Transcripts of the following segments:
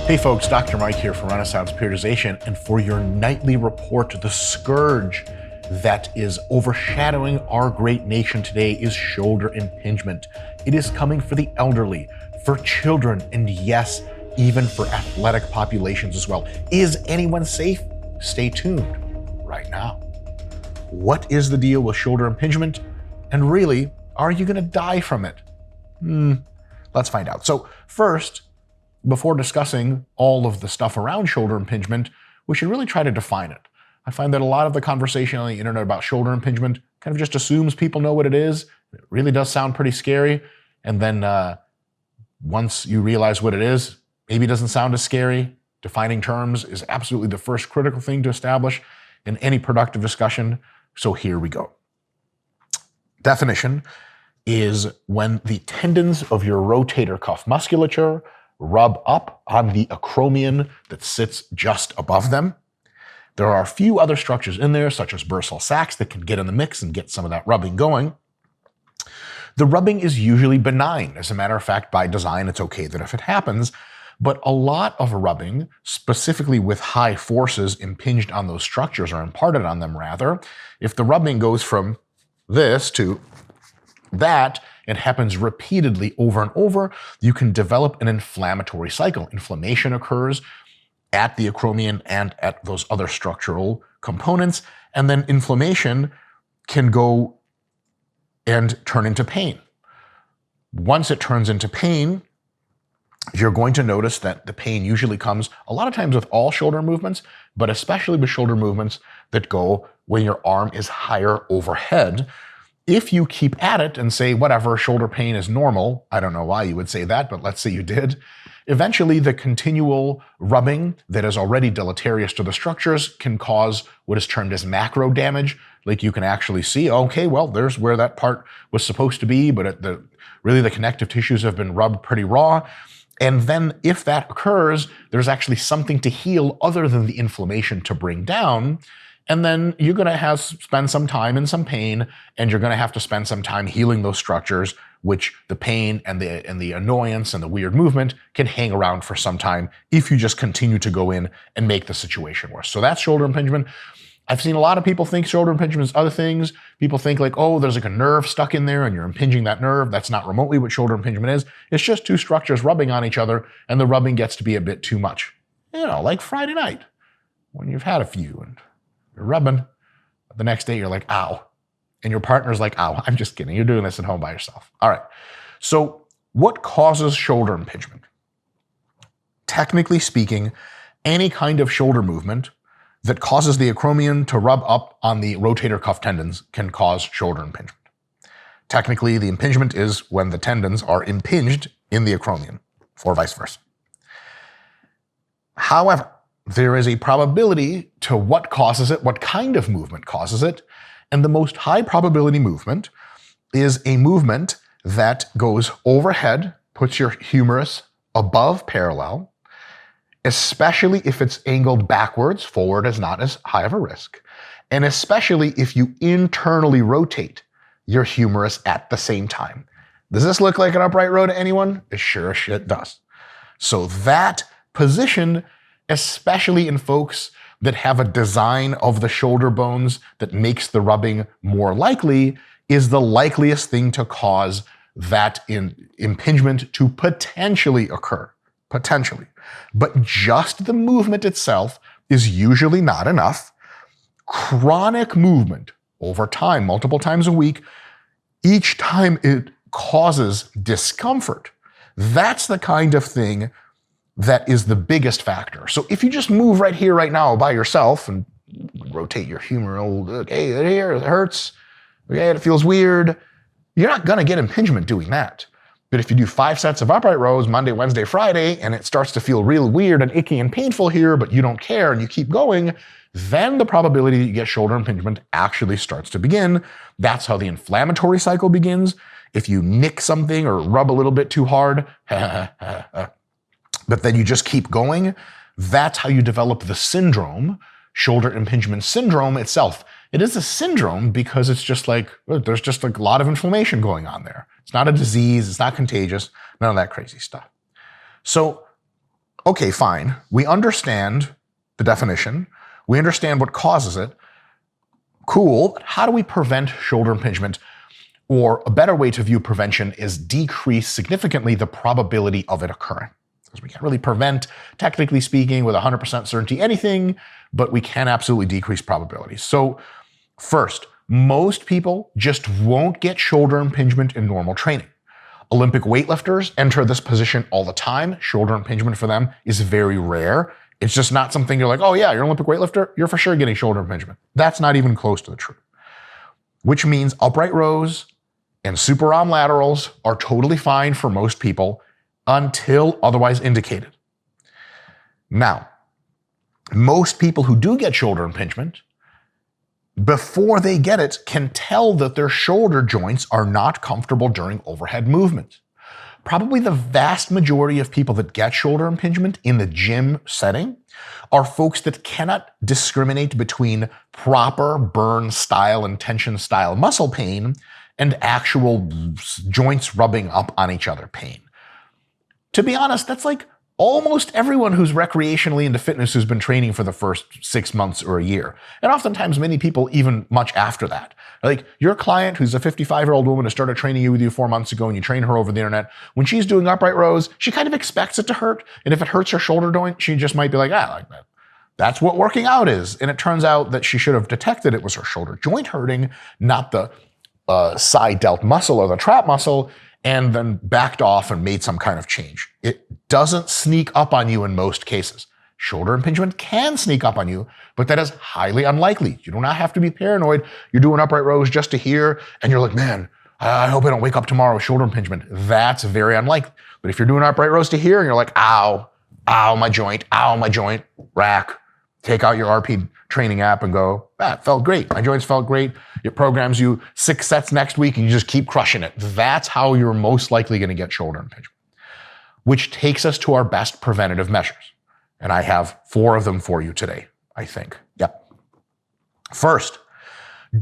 Hey folks, Dr. Mike here from Renaissance Periodization, and for your nightly report, the scourge that is overshadowing our great nation today is shoulder impingement. It is coming for the elderly, for children, and yes, even for athletic populations as well. Is anyone safe? Stay tuned right now. What is the deal with shoulder impingement? And really, are you going to die from it? Let's find out. So first, before discussing all of the stuff around shoulder impingement, we should really try to define it. I find that a lot of the conversation on the internet about shoulder impingement kind of just assumes people know what it is. It really does sound pretty scary. And then once you realize what it is, maybe it doesn't sound as scary. Defining terms is absolutely the first critical thing to establish in any productive discussion. So here we go. Definition is when the tendons of your rotator cuff musculature rub up on the acromion that sits just above them. There are a few other structures in there, such as bursal sacs, that can get in the mix and get some of that rubbing going. The rubbing is usually benign. As a matter of fact, by design, it's okay that if it happens, but a lot of rubbing, specifically with high forces impinged on those structures or imparted on them rather, if the rubbing goes from this to that, it happens repeatedly over and over, you can develop an inflammatory cycle. Inflammation occurs at the acromion and at those other structural components, and then inflammation can go and turn into pain. Once it turns into pain, you're going to notice that the pain usually comes a lot of times with all shoulder movements, but especially with shoulder movements that go when your arm is higher overhead. If you keep at it and say, whatever, shoulder pain is normal, I don't know why you would say that, but let's say you did, eventually the continual rubbing that is already deleterious to the structures can cause what is termed as macro damage. Like you can actually see, okay, well, there's where that part was supposed to be, but really the connective tissues have been rubbed pretty raw. And then if that occurs, there's actually something to heal other than the inflammation to bring down. And then you're going to spend some time in some pain, and you're going to have to spend some time healing those structures, which the pain and the annoyance and the weird movement can hang around for some time if you just continue to go in and make the situation worse. So that's shoulder impingement. I've seen a lot of people think shoulder impingement is other things. People think like, oh, there's like a nerve stuck in there and you're impinging that nerve. That's not remotely what shoulder impingement is. It's just two structures rubbing on each other, and the rubbing gets to be a bit too much. You know, like Friday night when you've had a few and you're rubbing, but the next day you're like, ow. And your partner's like, ow. I'm just kidding. You're doing this at home by yourself. All right. So what causes shoulder impingement? Technically speaking, any kind of shoulder movement that causes the acromion to rub up on the rotator cuff tendons can cause shoulder impingement. Technically, the impingement is when the tendons are impinged in the acromion, or vice versa. However, there is a probability to what causes it, what kind of movement causes it, and the most high probability movement is a movement that goes overhead, puts your humerus above parallel, especially if it's angled backwards. Forward is not as high of a risk, and especially if you internally rotate your humerus at the same time. Does this look like an upright row to anyone? It sure as shit does. So that position, especially in folks that have a design of the shoulder bones that makes the rubbing more likely, is the likeliest thing to cause that impingement to potentially occur. Potentially. But just the movement itself is usually not enough. Chronic movement over time, multiple times a week, each time it causes discomfort. That's the kind of thing that is the biggest factor. So if you just move right here, right now by yourself and rotate your humeral, okay, here, it hurts, okay, it feels weird, you're not gonna get impingement doing that. But if you do 5 sets of upright rows, Monday, Wednesday, Friday, and it starts to feel real weird and icky and painful here, but you don't care and you keep going, then the probability that you get shoulder impingement actually starts to begin. That's how the inflammatory cycle begins. If you nick something or rub a little bit too hard, but then you just keep going, that's how you develop the syndrome, shoulder impingement syndrome itself. It is a syndrome because it's just like, there's just like a lot of inflammation going on there. It's not a disease, it's not contagious, none of that crazy stuff. So Okay, fine. We understand the definition. We understand what causes it. Cool. How do we prevent shoulder impingement? Or a better way to view prevention is decrease significantly the probability of it occurring. Because we can't really prevent, technically speaking, with 100% certainty anything, but we can absolutely decrease probabilities. So first, most people just won't get shoulder impingement in normal training. Olympic weightlifters enter this position all the time. Shoulder impingement for them is very rare. It's just not something you're like, oh yeah, you're an Olympic weightlifter, you're for sure getting shoulder impingement. That's not even close to the truth. Which means upright rows and super arm laterals are totally fine for most people until otherwise indicated. Now, most people who do get shoulder impingement, before they get it, can tell that their shoulder joints are not comfortable during overhead movement. Probably the vast majority of people that get shoulder impingement in the gym setting are folks that cannot discriminate between proper burn style and tension style muscle pain and actual joints rubbing up on each other pain. To be honest, that's like almost everyone who's recreationally into fitness who's been training for the first 6 months or a year. And oftentimes many people even much after that. Like your client who's a 55-year-old woman who started training with you 4 months ago and you train her over the internet, when she's doing upright rows, she kind of expects it to hurt. And if it hurts her shoulder joint, she just might be like, like that. That's what working out is. And it turns out that she should have detected it was her shoulder joint hurting, not the side delt muscle or the trap muscle, and then backed off and made some kind of change. It doesn't sneak up on you in most cases. Shoulder impingement can sneak up on you, but that is highly unlikely. You do not have to be paranoid. You're doing upright rows just to hear, and you're like, man, I hope I don't wake up tomorrow with shoulder impingement. That's very unlikely. But if you're doing upright rows to here, and you're like, ow, my joint, rack, take out your RP training app and go, it felt great. My joints felt great. It programs you 6 sets next week and you just keep crushing it. That's how you're most likely going to get shoulder impingement. Which takes us to our best preventative measures. And I have 4 of them for you today, I think. Yep. First,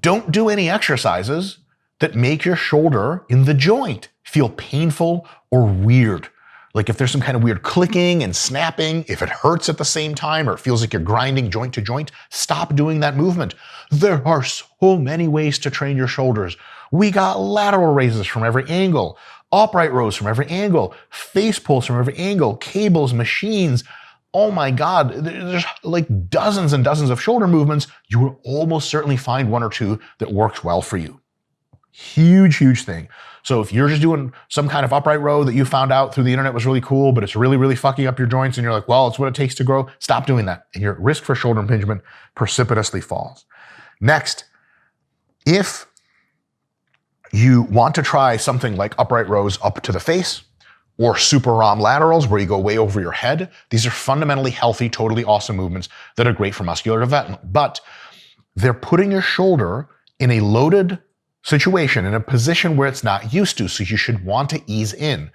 don't do any exercises that make your shoulder in the joint feel painful or weird. Like if there's some kind of weird clicking and snapping, if it hurts at the same time or it feels like you're grinding joint to joint, stop doing that movement. There are so many ways to train your shoulders. We got lateral raises from every angle, upright rows from every angle, face pulls from every angle, cables, machines. Oh my God, there's like dozens and dozens of shoulder movements. You will almost certainly find 1 or 2 that works well for you. Huge, huge thing. So if you're just doing some kind of upright row that you found out through the internet was really cool, but it's really, really fucking up your joints and you're like, well, it's what it takes to grow, stop doing that. And your risk for shoulder impingement precipitously falls. Next, if you want to try something like upright rows up to the face or super ROM laterals where you go way over your head, these are fundamentally healthy, totally awesome movements that are great for muscular development. But they're putting your shoulder in a loaded situation, in a position where it's not used to, so you should want to ease in.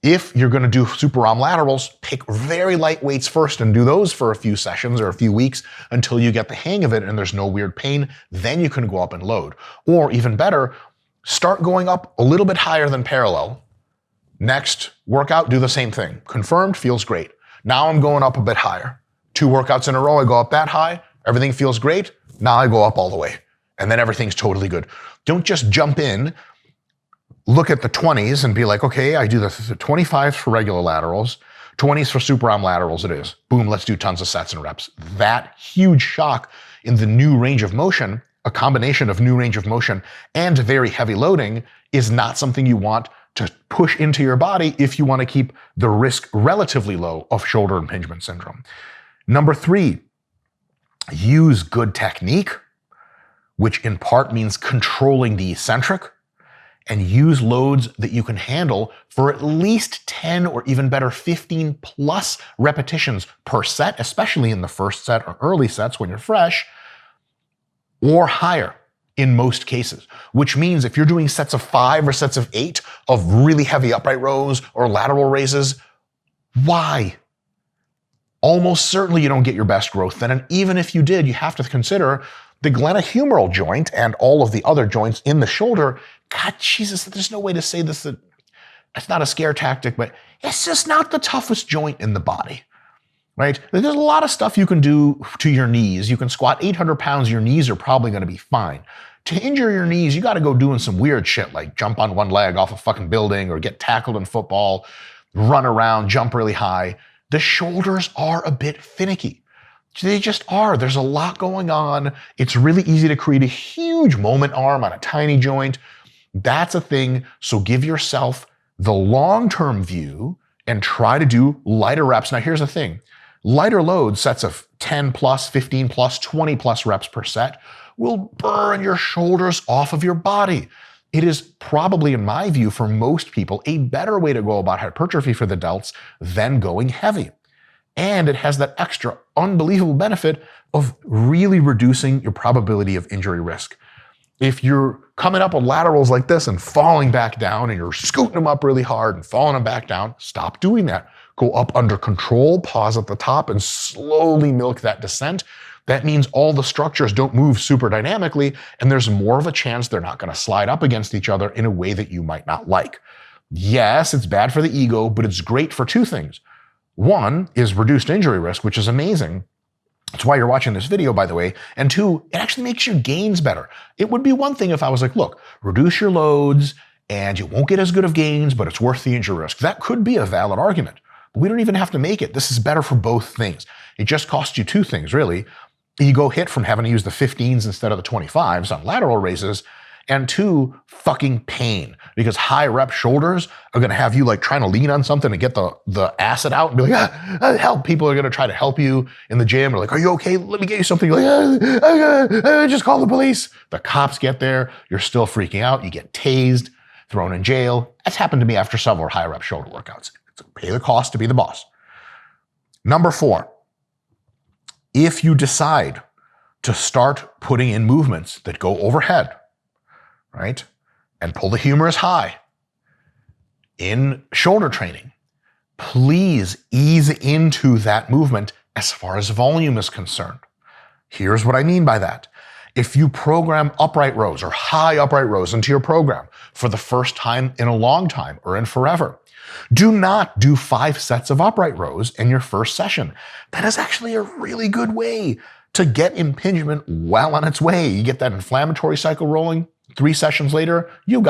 If you're going to do super arm laterals, pick very light weights first and do those for a few sessions or a few weeks until you get the hang of it and there's no weird pain. Then you can go up and load. Or even better, start going up a little bit higher than parallel. Next workout, do the same thing. Confirmed, feels great. Now I'm going up a bit higher. 2 workouts in a row, I go up that high. Everything feels great. Now I go up all the way. And then everything's totally good. Don't just jump in, look at the 20s and be like, okay, I do the 25s for regular laterals, 20s for super arm laterals it is. Boom, let's do tons of sets and reps. That huge shock in the new range of motion, a combination of new range of motion and very heavy loading, is not something you want to push into your body if you want to keep the risk relatively low of shoulder impingement syndrome. Number 3, use good technique, which in part means controlling the eccentric, and use loads that you can handle for at least 10 or even better 15 plus repetitions per set, especially in the first set or early sets when you're fresh, or higher in most cases. Which means if you're doing sets of 5 or sets of 8 of really heavy upright rows or lateral raises, why? Almost certainly you don't get your best growth then, and even if you did, you have to consider the glenohumeral joint and all of the other joints in the shoulder. God, Jesus, there's no way to say this. That it's not a scare tactic, but it's just not the toughest joint in the body. right? There's a lot of stuff you can do to your knees. You can squat 800 pounds, your knees are probably going to be fine. To injure your knees, you got to go doing some weird shit like jump on one leg off a fucking building or get tackled in football, run around, jump really high. The shoulders are a bit finicky. They just are. There's a lot going on. It's really easy to create a huge moment arm on a tiny joint. That's a thing. So give yourself the long-term view and try to do lighter reps. Now, here's the thing. Lighter load sets of 10 plus, 15 plus, 20 plus reps per set will burn your shoulders off of your body. It is probably, in my view, for most people, a better way to go about hypertrophy for the delts than going heavy. And it has that extra unbelievable benefit of really reducing your probability of injury risk. If you're coming up with laterals like this and falling back down and you're scooting them up really hard and falling them back down, stop doing that. Go up under control, pause at the top, and slowly milk that descent. That means all the structures don't move super dynamically, and there's more of a chance they're not going to slide up against each other in a way that you might not like. Yes, it's bad for the ego, but it's great for two things. One is reduced injury risk, which is amazing. That's why you're watching this video, by the way. And two, it actually makes your gains better. It would be one thing if I was like, look, reduce your loads and you won't get as good of gains, but it's worth the injury risk. That could be a valid argument, but we don't even have to make it. This is better for both things. It just costs you two things, really. Ego hit from having to use the 15s instead of the 25s on lateral raises, and two, fucking pain, because high rep shoulders are going to have you like trying to lean on something to get the acid out and be like, help. People are going to try to help you in the gym. They're like, are you okay? Let me get you something. You're like, just call the police. The cops get there. You're still freaking out. You get tased, thrown in jail. That's happened to me after several high rep shoulder workouts. Pay the cost to be the boss. Number 4, if you decide to start putting in movements that go overhead, right, and pull the humerus high in shoulder training, please ease into that movement as far as volume is concerned. Here's what I mean by that. If you program upright rows or high upright rows into your program for the first time in a long time or in forever, do not do 5 sets of upright rows in your first session. That is actually a really good way to get impingement well on its way. You get that inflammatory cycle rolling. 3 sessions later, you'd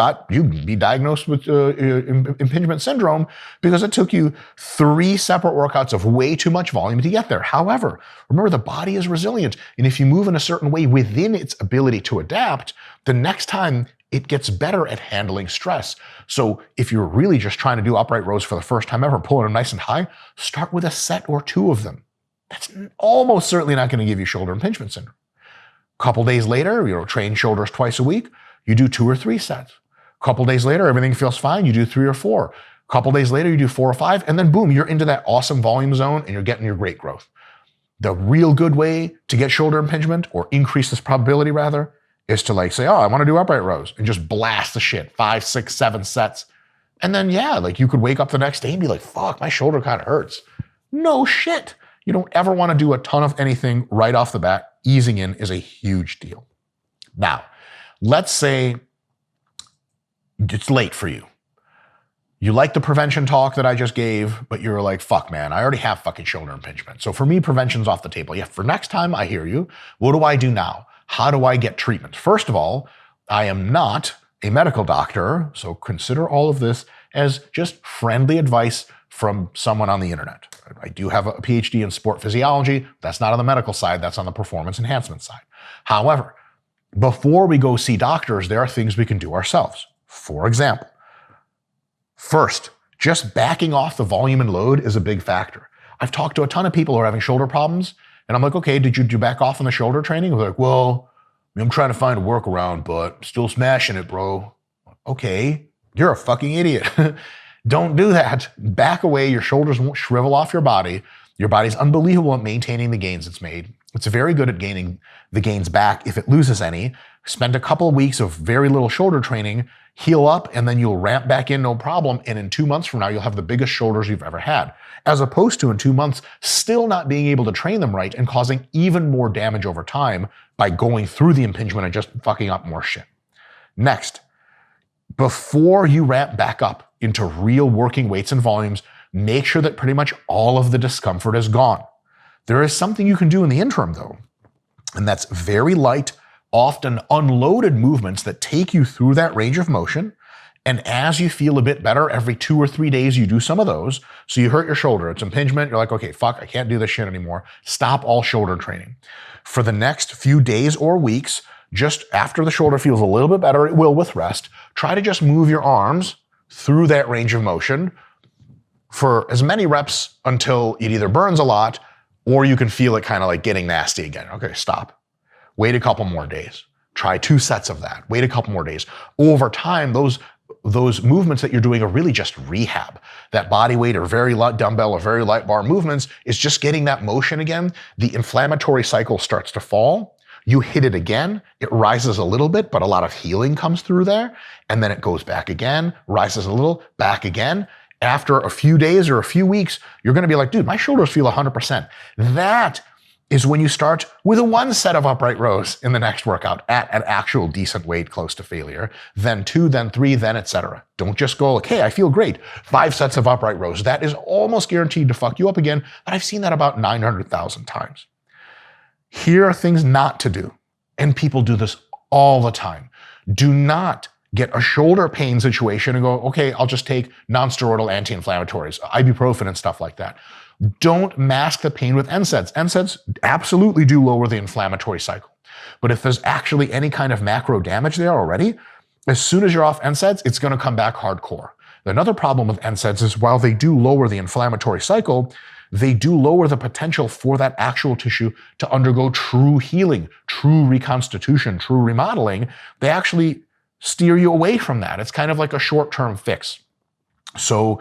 be diagnosed with impingement syndrome because it took you 3 separate workouts of way too much volume to get there. However, remember, the body is resilient, and if you move in a certain way within its ability to adapt, the next time it gets better at handling stress. So if you're really just trying to do upright rows for the first time ever, pulling them nice and high, start with a set or 2 of them. That's almost certainly not going to give you shoulder impingement syndrome. A couple days later, train shoulders twice a week. You do 2 or 3 sets. A couple days later, everything feels fine. You do 3 or 4. A couple days later, you do 4 or 5, and then boom, you're into that awesome volume zone and you're getting your great growth. The real good way to get shoulder impingement, or increase this probability rather, is to like say, oh, I want to do upright rows and just blast the shit, 5, 6, 7 sets. And then you could wake up the next day and be like, fuck, my shoulder kind of hurts. No shit. You don't ever want to do a ton of anything right off the bat. Easing in is a huge deal. Now, let's say it's late for you. You like the prevention talk that I just gave, but you're like, fuck, man, I already have fucking shoulder impingement. So for me, prevention's off the table. Yeah, for next time, I hear you. What do I do now? How do I get treatment? First of all, I am not a medical doctor, so consider all of this as just friendly advice from someone on the internet. I do have a PhD in sport physiology. That's not on the medical side. That's on the performance enhancement side. However, before we go see doctors, there are things we can do ourselves. For example, first, just backing off the volume and load is a big factor. I've talked to a ton of people who are having shoulder problems, and I'm like, okay, did you back off on the shoulder training? They're like, well, I'm trying to find a workaround, but still smashing it, bro. Okay, you're a fucking idiot. Don't do that. Back away. Your shoulders won't shrivel off your body. Your body's unbelievable at maintaining the gains it's made. It's very good at gaining the gains back if it loses any. Spend a couple of weeks of very little shoulder training, heal up, and then you'll ramp back in no problem. And in 2 months from now, you'll have the biggest shoulders you've ever had. As opposed to in 2 months, still not being able to train them right and causing even more damage over time by going through the impingement and just fucking up more shit. Next, before you ramp back up into real working weights and volumes, make sure that pretty much all of the discomfort is gone. There is something you can do in the interim though, and that's very light, often unloaded movements that take you through that range of motion. And as you feel a bit better, every 2 or 3 days, you do some of those. So you hurt your shoulder, it's impingement. You're like, okay, fuck, I can't do this shit anymore. Stop all shoulder training. For the next few days or weeks, just after the shoulder feels a little bit better, it will with rest, try to just move your arms through that range of motion for as many reps until it either burns a lot or you can feel it kind of like getting nasty again. Okay, stop. Wait a couple more days. Try 2 sets of that. Wait a couple more days. Over time, those movements that you're doing are really just rehab. That body weight or very light dumbbell or very light bar movements is just getting that motion again. The inflammatory cycle starts to fall. You hit it again, it rises a little bit, but a lot of healing comes through there. And then it goes back again, rises a little, back again. After a few days or a few weeks, you're going to be like, dude, my shoulders feel 100%. That is when you start with 1 set of upright rows in the next workout at an actual decent weight close to failure, then 2, then 3, then etc. Don't just go, okay, I feel great. 5 sets of upright rows. That is almost guaranteed to fuck you up again. But I've seen that about 900,000 times. Here are things not to do. And people do this all the time. Do not get a shoulder pain situation and go, okay, I'll just take non-steroidal anti-inflammatories, ibuprofen and stuff like that. Don't mask the pain with NSAIDs. NSAIDs absolutely do lower the inflammatory cycle. But if there's actually any kind of macro damage there already, as soon as you're off NSAIDs, it's going to come back hardcore. Another problem with NSAIDs is while they do lower the inflammatory cycle, they do lower the potential for that actual tissue to undergo true healing, true reconstitution, true remodeling. They actually steer you away from that. It's kind of like a short-term fix. So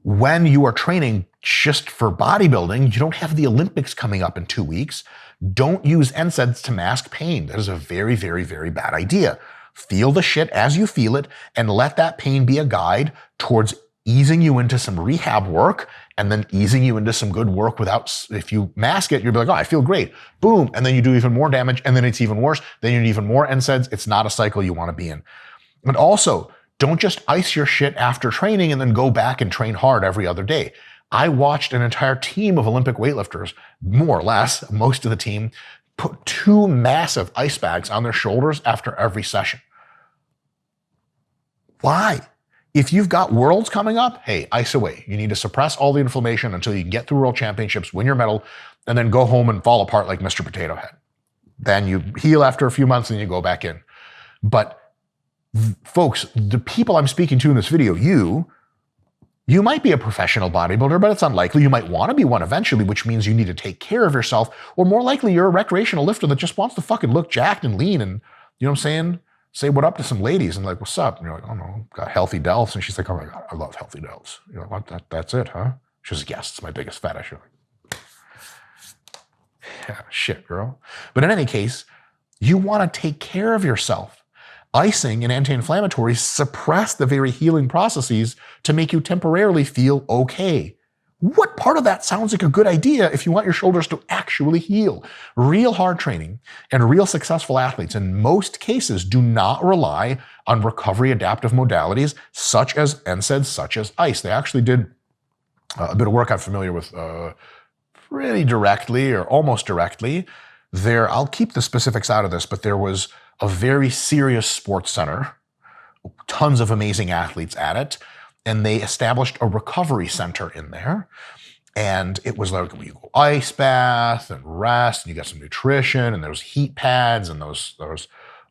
when you are training just for bodybuilding, you don't have the Olympics coming up in 2 weeks. Don't use NSAIDs to mask pain. That is a very, very, very bad idea. Feel the shit as you feel it and let that pain be a guide towards easing you into some rehab work and then easing you into some good work without, if you mask it, you'll be like, oh, I feel great. Boom. And then you do even more damage and then it's even worse. Then you need even more NSAIDs. It's not a cycle you want to be in. And also, don't just ice your shit after training and then go back and train hard every other day. I watched an entire team of Olympic weightlifters, more or less, most of the team, put 2 massive ice bags on their shoulders after every session. Why? If you've got worlds coming up, hey, ice away. You need to suppress all the inflammation until you can get through world championships, win your medal, and then go home and fall apart like Mr. Potato Head. Then you heal after a few months and you go back in. But folks, the people I'm speaking to in this video, you might be a professional bodybuilder, but it's unlikely. You might want to be one eventually, which means you need to take care of yourself. Or more likely, you're a recreational lifter that just wants to fucking look jacked and lean and, you know what I'm saying? Say what up to some ladies and like, what's up? And you're like, oh no, got healthy delts. And she's like, oh my God, I love healthy delts. You're like, what? That's it, huh? She's like, yes, it's my biggest fetish. You're like, yeah, shit, girl. But in any case, you want to take care of yourself. Icing and anti-inflammatories suppress the very healing processes to make you temporarily feel okay. What part of that sounds like a good idea if you want your shoulders to actually heal? Real hard training and real successful athletes in most cases do not rely on recovery adaptive modalities such as NSAIDs, such as ice. They actually did a bit of work I'm familiar with pretty directly or almost directly. I'll keep the specifics out of this, but there was a very serious sports center, tons of amazing athletes at it, and they established a recovery center in there. And it was like, you go ice bath and rest, and you got some nutrition, and there's heat pads and those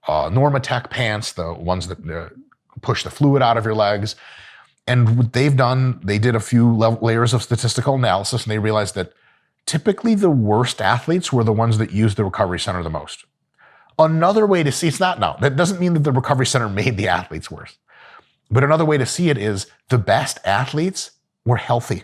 Normatec pants, the ones that push the fluid out of your legs. And what they did a few layers of statistical analysis, and they realized that typically the worst athletes were the ones that used the recovery center the most. Another way to see, that doesn't mean that the recovery center made the athletes worse. But another way to see it is the best athletes were healthy.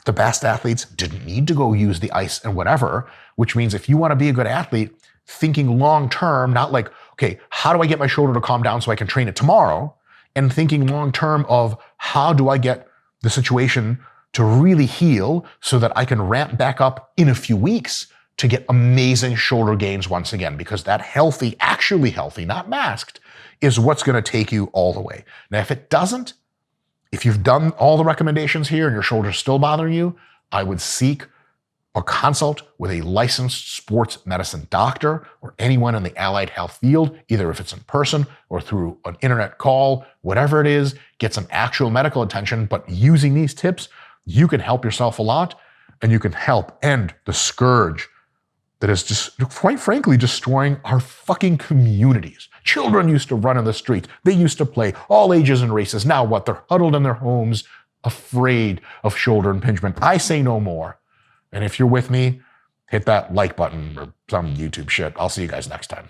The best athletes didn't need to go use the ice and whatever, which means if you want to be a good athlete, thinking long-term, not like, okay, how do I get my shoulder to calm down so I can train it tomorrow? And thinking long-term of how do I get the situation to really heal so that I can ramp back up in a few weeks to get amazing shoulder gains once again, because that healthy, actually healthy, not masked, is what's going to take you all the way. Now, if it doesn't, if you've done all the recommendations here and your shoulder's still bothering you, I would seek a consult with a licensed sports medicine doctor or anyone in the allied health field, either if it's in person or through an internet call, whatever it is, get some actual medical attention. But using these tips, you can help yourself a lot, and you can help end the scourge that is just, quite frankly, destroying our fucking communities. Children used to run in the streets. They used to play, all ages and races. Now what? They're huddled in their homes, afraid of shoulder impingement. I say no more. And if you're with me, hit that like button or some YouTube shit. I'll see you guys next time.